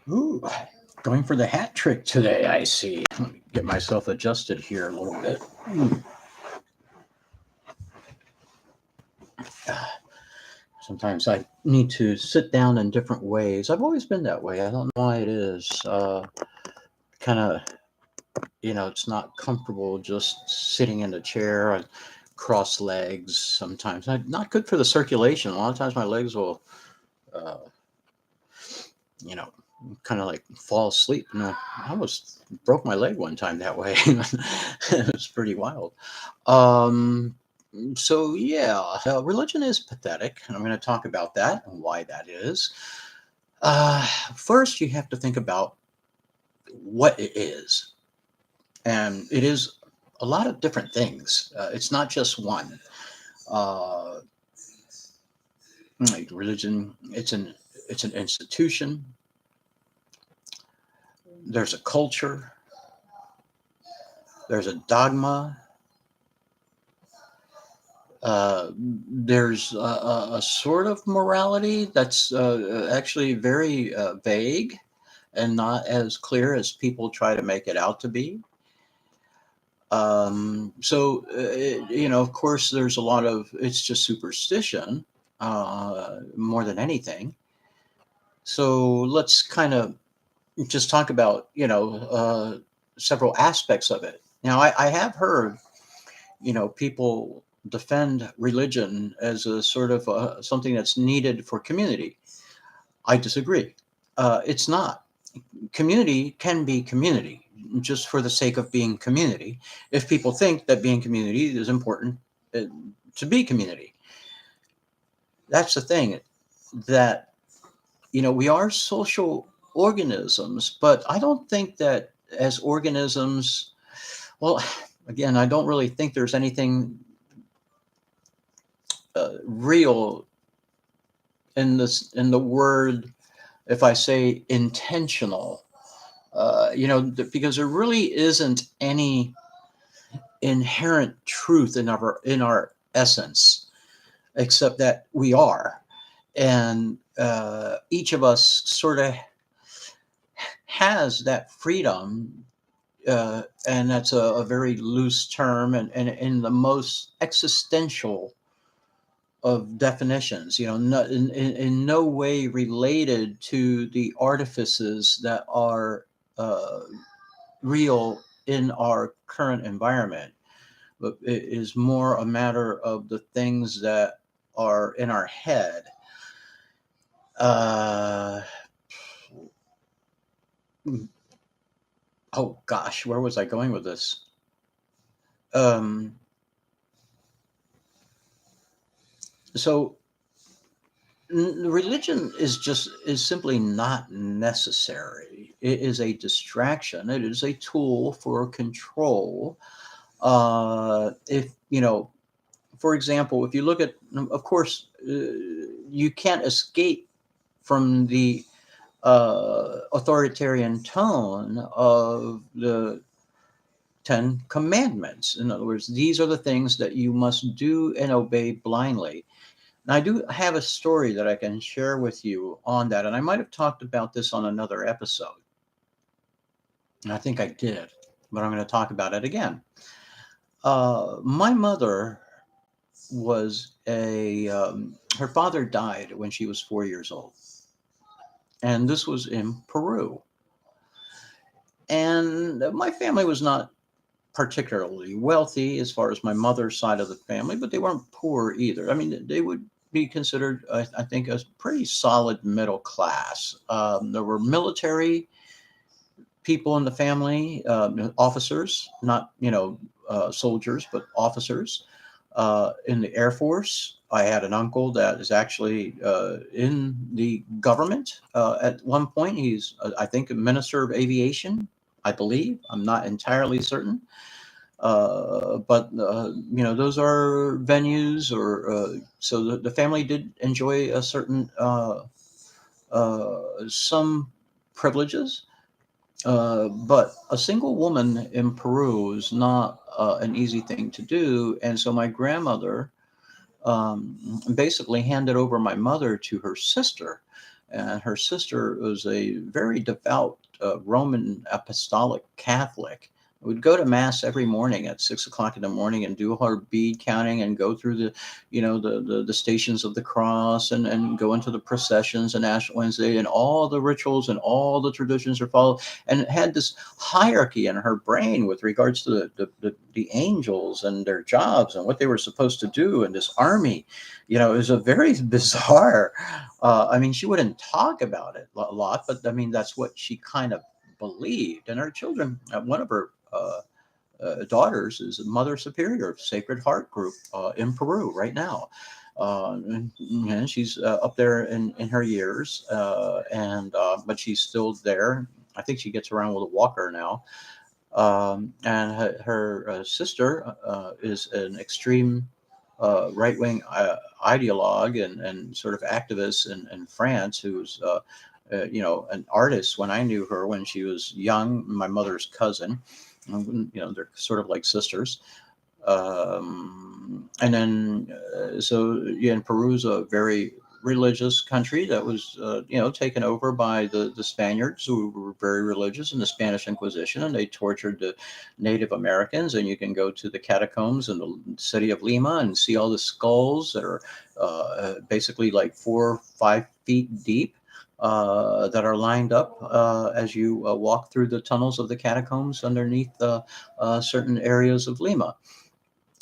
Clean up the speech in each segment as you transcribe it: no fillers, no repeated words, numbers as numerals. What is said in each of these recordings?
Ooh, going for the hat trick today, I see. Let me get myself adjusted here a little bit. Sometimes I need to sit down in different ways. I've always been that way. I don't know why it is. Kind of, it's not comfortable just sitting in a chair and cross legs sometimes. Not good for the circulation. A lot of times my legs will, uh, you know, kind of like fall asleep. I almost broke my leg one time that way. It was pretty wild. Um, so yeah, religion is pathetic, and I'm going to talk about that and why that is. Uh, First, you have to think about what it is, and it is a lot of different things. It's not just one. Uh, like religion, it's an institution. There's a culture. There's a dogma. There's a sort of morality that's actually very vague and not as clear as people try to make it out to be. Of course, there's a lot of it's just superstition more than anything. So let's kind of just talk about, several aspects of it. Now, I have heard, people defend religion as a sort of something that's needed for community. I disagree. It's not. Community can be community just for the sake of being community. If people think that being community is important uh, to be community, that's the thing that, we are social organisms, but I don't think that as organisms, well, again, I don't really think there's anything real in the word if I say intentional, because there really isn't any inherent truth in our essence, except that we are, and each of us sort of has that freedom, and that's a very loose term, and in the most existential of definitions, in no way related to the artifices that are uh, real in our current environment, but it is more a matter of the things that are in our head. Uh, oh gosh, where was I going with this? Um, so religion is simply not necessary. It is a distraction. It is a tool for control. If for example, if you look at, of course, you can't escape from the authoritarian tone of the Ten Commandments. In other words, these are the things that you must do and obey blindly. Now, I do have a story that I can share with you on that, and I might have talked about this on another episode. And I think I did, but I'm going to talk about it again. My mother her father died when she was 4 years old, and this was in Peru. And my family was not particularly wealthy as far as my mother's side of the family, but they weren't poor either. I mean, they would be considered, I think, a pretty solid middle class. There were military people in the family, officers, not soldiers, but officers in the Air Force. I had an uncle that is actually in the government at one point. He's, I think, a minister of aviation. I believe. I'm not entirely certain. But those are venues, or so the family did enjoy a certain some privileges. But a single woman in Peru is not an easy thing to do, and so my grandmother basically handed over my mother to her sister. and her sister was a very devout Roman Apostolic Catholic. Would go to mass every morning at 6 o'clock in the morning and do her bead counting and go through the, the stations of the cross, and go into the processions and Ash Wednesday, and all the rituals and all the traditions are followed, and had this hierarchy in her brain with regards to the angels and their jobs and what they were supposed to do in this army. It was a very bizarre. I mean, she wouldn't talk about it a lot, but I mean, that's what she kind of believed. And her children, one of her daughters is a Mother Superior of Sacred Heart Group in Peru right now. And she's up there in her years, and but she's still there. I think she gets around with a walker now. And her sister is an extreme right wing ideologue and sort of activist in France, who's an artist. When I knew her when she was young, my mother's cousin. They're sort of like sisters. And then, so yeah, and Peru's a very religious country that was, taken over by the Spaniards, who were very religious in the Spanish Inquisition, and they tortured the Native Americans. And you can go to the catacombs in the city of Lima and see all the skulls that are basically like 4 or 5 feet deep. That are lined up as you walk through the tunnels of the catacombs underneath certain areas of Lima.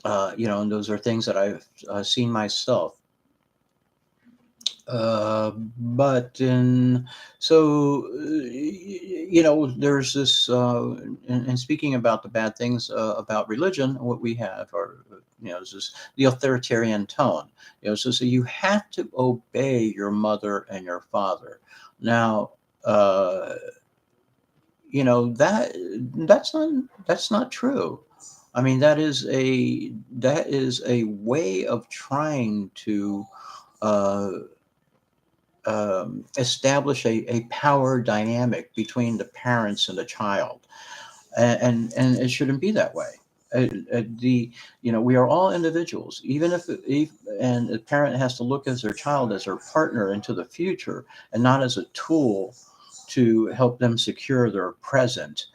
And those are things that I've seen myself. But in so there's this, and speaking about the bad things about religion, what we have are, is this the authoritarian tone. So you have to obey your mother and your father. Now, uh, that's not true. I mean, that is a way of trying to uh, establish a power dynamic between the parents and the child, and it shouldn't be that way. We are all individuals, even if and the parent has to look as their child as their partner into the future, and not as a tool to help them secure their present,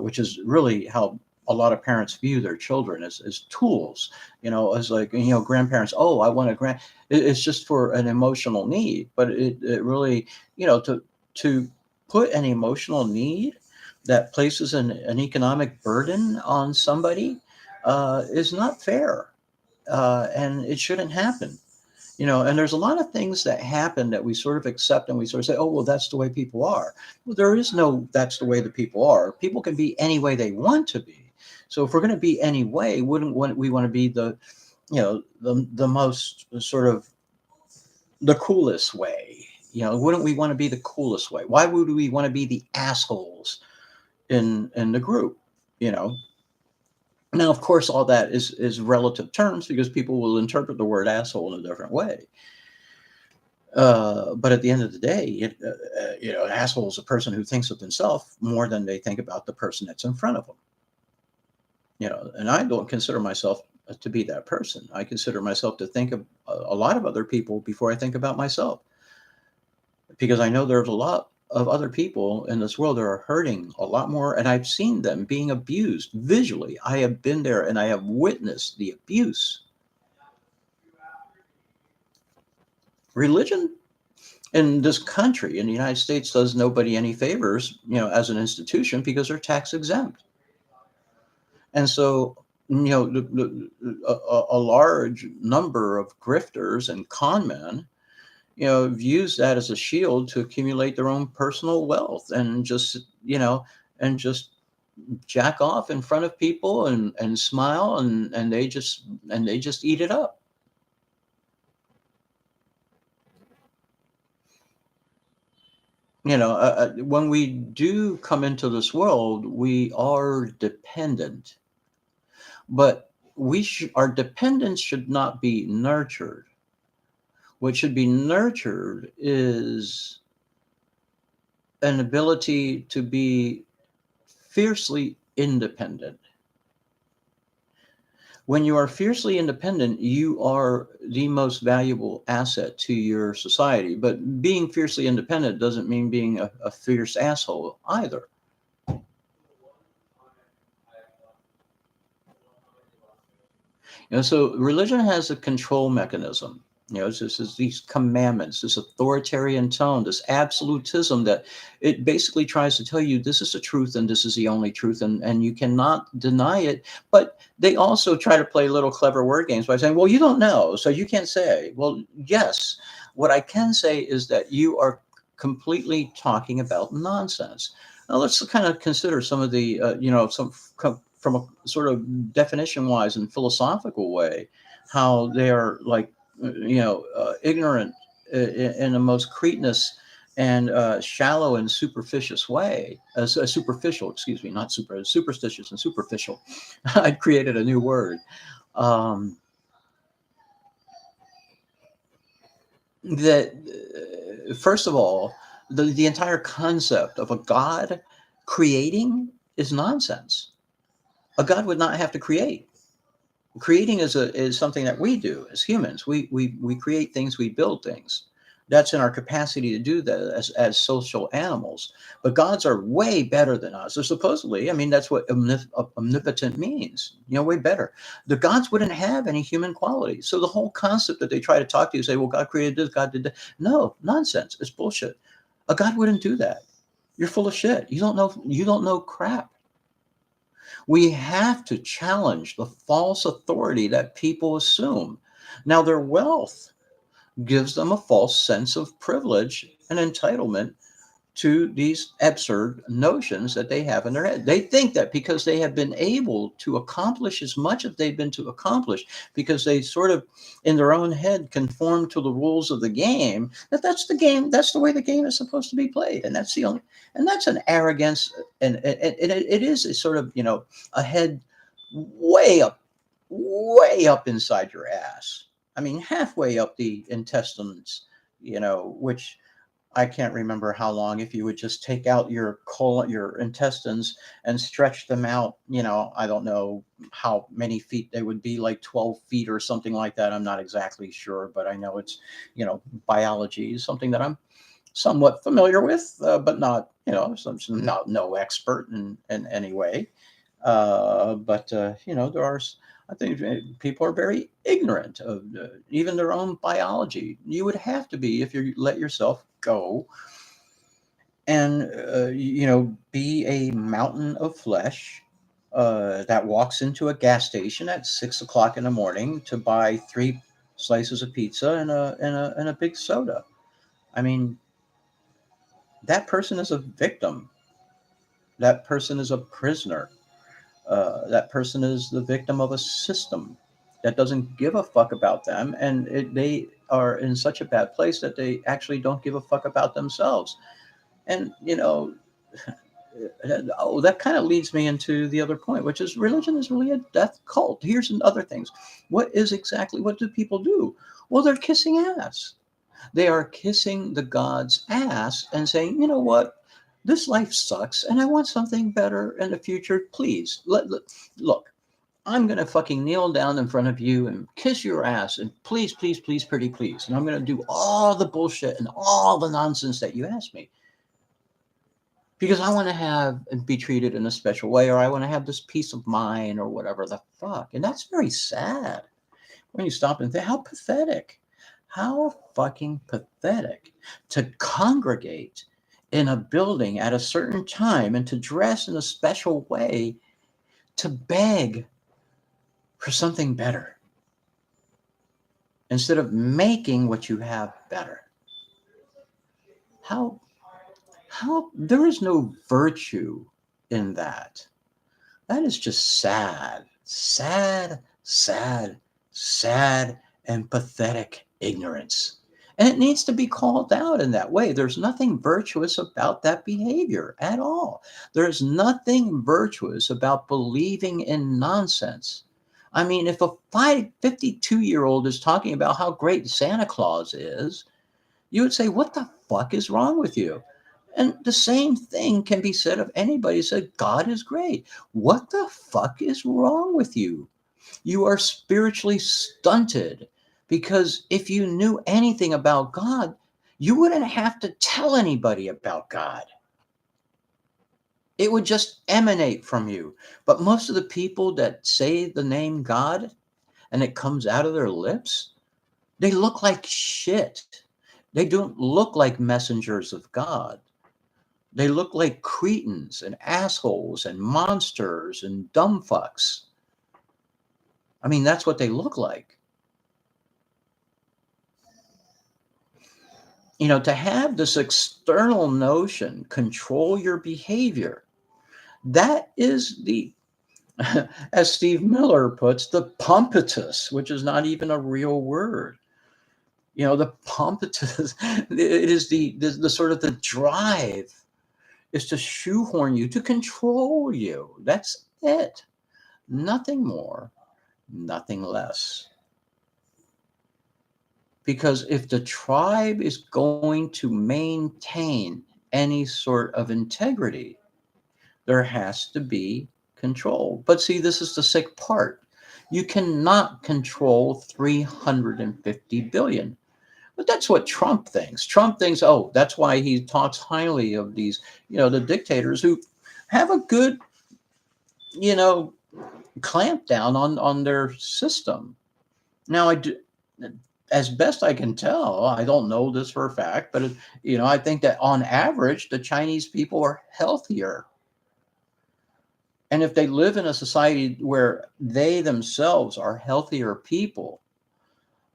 which is really how a lot of parents view their children, as tools, as like, grandparents. Oh, I want a it's just for an emotional need, but it really, to put an emotional need that places an economic burden on somebody is not fair, and it shouldn't happen. And there's a lot of things that happen that we sort of accept, and we sort of say, oh, well, that's the way people are. Well, there is no that's the way the people are. People can be any way they want to be. So if we're going to be any way, wouldn't we want to be the most sort of the coolest way? Wouldn't we want to be the coolest way? Why would we want to be the assholes in the group? you know Now, of course, all that is relative terms, because people will interpret the word asshole in a different way. But at the end of the day, an asshole is a person who thinks of themselves more than they think about the person that's in front of them. And I don't consider myself to be that person. I consider myself to think of a lot of other people before I think about myself, because I know there's a lot of other people in this world that are hurting a lot more, and I've seen them being abused visually. I have been there and I have witnessed the abuse. Religion in this country, in the United States, does nobody any favors, as an institution, because they're tax exempt. And so, a large number of grifters and con men, have used that as a shield to accumulate their own personal wealth, and just jack off in front of people, and smile, and they just eat it up. When we do come into this world, we are dependent, but our dependence should not be nurtured. What should be nurtured is an ability to be fiercely independent. When you are fiercely independent, you are the most valuable asset to your society. But being fiercely independent doesn't mean being a fierce asshole either. So religion has a control mechanism. It's just these commandments, this authoritarian tone, this absolutism that it basically tries to tell you this is the truth and this is the only truth, and you cannot deny it. But they also try to play little clever word games by saying, well, you don't know, so you can't say. Well, yes, what I can say is that you are completely talking about nonsense. Now let's kind of consider some of the, from a sort of definition wise and philosophical way, how they are like, ignorant in the most cretinous and shallow and superficious way, superficial, excuse me, not superstitious and superficial. I created a new word. Um, that First of all, the entire concept of a God creating is nonsense. A God would not have to create. Creating is something that we do as humans. We create things, we build things. That's in our capacity to do that as social animals. But gods are way better than us. They're supposedly, I mean, that's what omnipotent means. Way better. The gods wouldn't have any human qualities. So the whole concept that they try to talk to you, say, well, God created this, God did that. No, nonsense. It's bullshit. A God wouldn't do that. You're full of shit. You don't know. You don't know crap. We have to challenge the false authority that people assume. Now, their wealth gives them a false sense of privilege and entitlement to these absurd notions that they have in their head. They think that because they have been able to accomplish as much as they've been to accomplish, because they sort of in their own head conform to the rules of the game, that's the game, that's the way the game is supposed to be played. And that's the only, and that's an arrogance. And it is a sort of, a head way up, way up inside your ass. I mean, halfway up the intestines, which I can't remember how long. If you would just take out your colon, your intestines, and stretch them out, I don't know how many feet they would be, like 12 feet or something like that. I'm not exactly sure, but I know it's, biology is something that I'm somewhat familiar with, but not, not no expert in any way. But there are. I think people are very ignorant of even their own biology. You would have to be if you let yourself go and be a mountain of flesh that walks into a gas station at 6 o'clock in the morning to buy 3 slices of pizza and a big soda. I mean, that person is a victim. That person is a prisoner. That person is the victim of a system that doesn't give a fuck about them, and they are in such a bad place that they actually don't give a fuck about themselves. And that kind of leads me into the other point, which is religion is really a death cult. Here's other things. What do people do? Well, they're kissing ass. They are kissing the God's ass and saying, you know what? This life sucks and I want something better in the future. Please, look, I'm going to fucking kneel down in front of you and kiss your ass and please, please, please, pretty please. And I'm going to do all the bullshit and all the nonsense that you asked me because I want to have and be treated in a special way, or I want to have this peace of mind or whatever the fuck. And that's very sad when you stop and think, how pathetic. How fucking pathetic to congregate in a building at a certain time and to dress in a special way to beg for something better instead of making what you have better. How there is no virtue in that. That is just sad, sad, sad, sad, and pathetic ignorance. And it needs to be called out in that way. There's nothing virtuous about that behavior at all. There's nothing virtuous about believing in nonsense. I mean, if a 52-year-old is talking about how great Santa Claus is, you would say, what the fuck is wrong with you? And the same thing can be said of anybody who said God is great. What the fuck is wrong with you? You are spiritually stunted because if you knew anything about God, you wouldn't have to tell anybody about God. It would just emanate from you. But most of the people that say the name God and it comes out of their lips, they look like shit. They don't look like messengers of God. They look like cretins and assholes and monsters and dumb fucks. I mean, that's what they look like. You know, to have this external notion control your behavior, that is the, as Steve Miller puts, the pumpetus, which is not even a real word. You know, the pumpetus, it is the sort of the drive is to shoehorn you, to control you. That's it. Nothing more, nothing less. Because if the tribe is going to maintain any sort of integrity, there has to be control. But see, this is the sick part. You cannot control 350 billion. But that's what Trump thinks. Trump thinks, oh, that's why he talks highly of these, you know, the dictators who have a good, you know, clamp down on their system. Now, I do, as best I can tell, I don't know this for a fact, but you know, I think that on average, the Chinese people are healthier. And if they live in a society where they themselves are healthier people,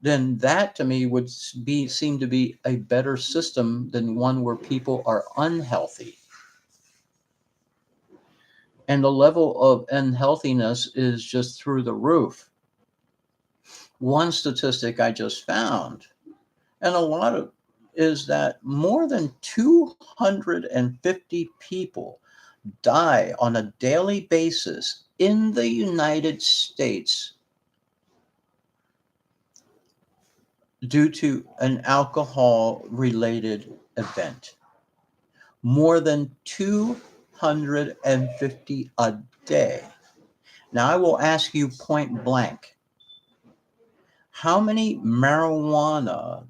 then that to me would seem to be a better system than one where people are unhealthy. And the level of unhealthiness is just through the roof. One statistic I just found, and a lot of, is that more than 250 people die on a daily basis in the United States due to an alcohol related event. More than 250 a day. Now, I will ask you point blank, how many marijuana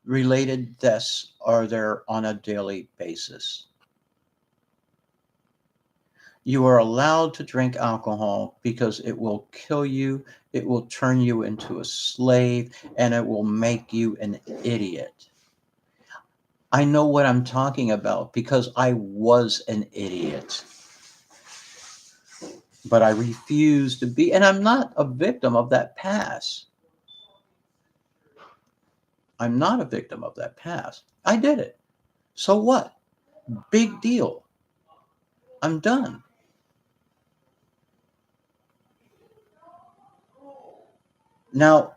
related deaths are there on a daily basis? You are allowed to drink alcohol because it will kill you, it will turn you into a slave, and it will make you an idiot. I know what I'm talking about because I was an idiot. But I refuse to be, and I'm not a victim of that past. I'm not a victim of that past. I did it. So what? Big deal. I'm done. Now,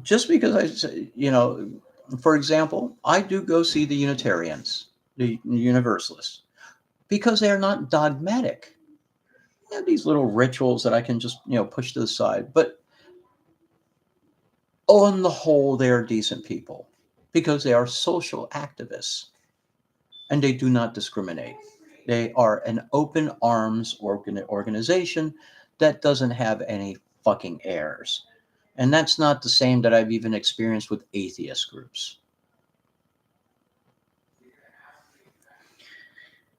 just because I say, you know, for example, I do go see the Unitarians, the Universalists, because they are not dogmatic. They have these little rituals that I can just, you know, push to the side. But on the whole, they are decent people because they are social activists and they do not discriminate. They are an open arms organization that doesn't have any fucking airs. And that's not the same that I've even experienced with atheist groups.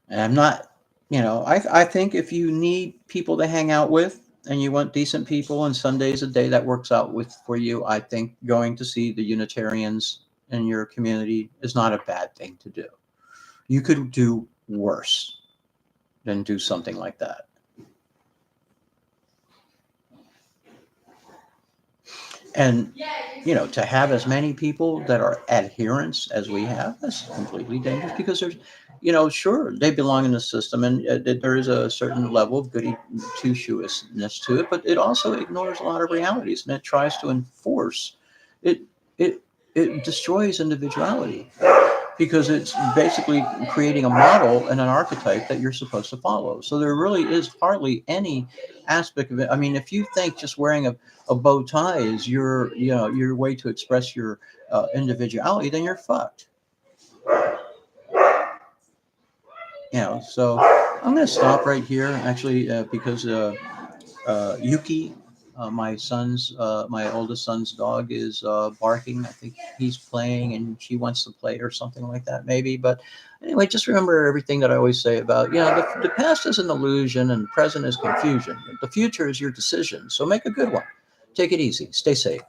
And I'm not, you know, I think if you need people to hang out with and you want decent people and Sunday's a day that works out with for you, I think going to see the Unitarians in your community is not a bad thing to do. You could do worse than do something like that. And, you know, to have as many people that are adherents as we have, that's completely dangerous because there's, you know, sure, they belong in the system and there is a certain level of goody two shoelessness to it, but it also ignores a lot of realities and it tries to enforce it. It, it destroys individuality because it's basically creating a model and an archetype that you're supposed to follow. So there really is hardly any aspect of it. I mean, if you think just wearing a bow tie is your, you know, your way to express your individuality, then you're fucked. You know, so I'm going to stop right here actually because Yuki My oldest son's dog is barking. I think he's playing and she wants to play or something like that, maybe. But anyway, just remember everything that I always say about, the past is an illusion and the present is confusion. The future is your decision. So make a good one. Take it easy. Stay safe.